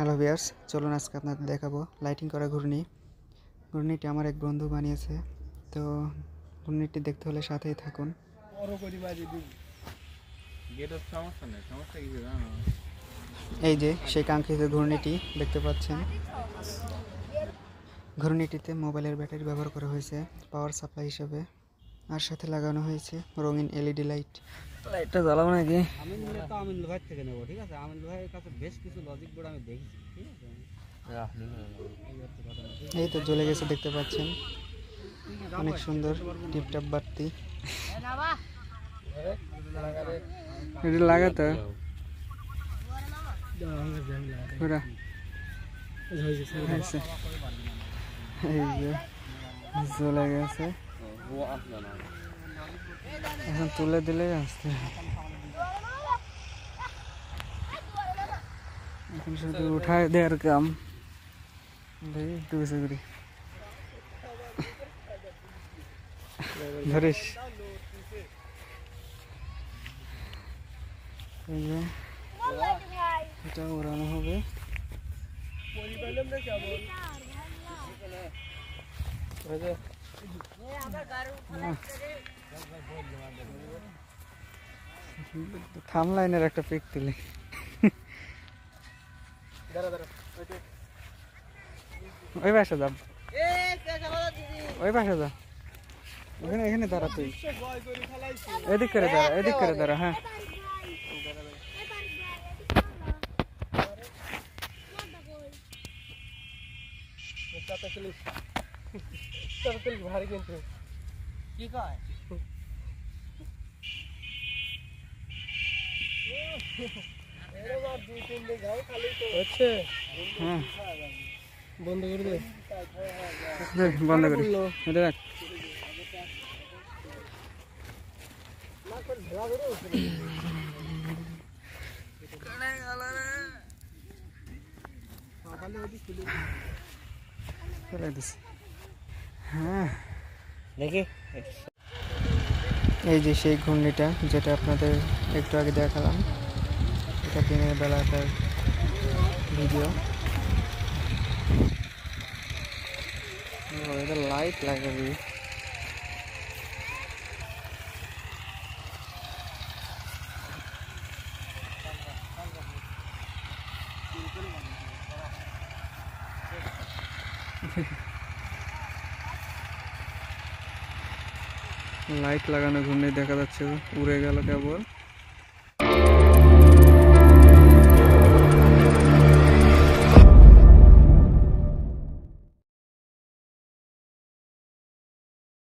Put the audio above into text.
Hello viewers, চলুন আজকে আপনাদের দেখাবো লাইটিং করা ঘূর্ণি। ঘূর্ণিটি আমার এক বন্ধু বানিয়েছে। তো ঘূর্ণিটি দেখতে হলে সাথেই থাকুন। এই যে সেই কাঙ্ক্ষিত ঘূর্ণিটি দেখতে পাচ্ছেন। ঘূর্ণিটিতে মোবাইলের ব্যাটারি ব্যবহার করা হয়েছে পাওয়ার সাপ্লাই হিসেবে, আর সাথে লাগানো হয়েছে রঙিন এলইডি লাইট। লাইটটা জ্বালাবো নাকি? আমি নিলে তো আমিনুল ভাই থেকে নেবো, ঠিক আছে? আমিনুল ভাইয়ের কাছে বেশ কিছু লজিক বোর্ড আমি দেখেছি, ঠিক আছে? এই তো জ্বলে গেছে, দেখতে পাচ্ছেন, অনেক সুন্দর টিপটাপ বাড়তি। এটা লাগাতো এই যে জ্বলে গেছে, এখন তুলে দিলে আসতে, এখন শুধু উঠায় দেওয়ার কাম। একটু বেশি করি ধরিস। এই যে এটা উড়ানো হবে। থাম লাইনের একটা পিক তুলি। ওই পাশে যা, ওই পাশে যা, এখানে এখানে দাঁড়া, তুই এদিক করে দাঁড়া, এদিক করে দাঁড়া। হ্যাঁ, ভারী কিন্তু কি কয় বন্ধ করে দে, বন্ধ করে এটা রাখ। হ্যাঁ, দেখি এই যে সেই ঘূর্ণিটা যেটা আপনাদের একটু আগে দেখালাম, এটা দিনের বেলাকার ভিডিও। এটা লাইট লাগাবি, লাইট লাগানো ঘূর্ণি দেখা যাচ্ছে, উড়ে গেল কেবল।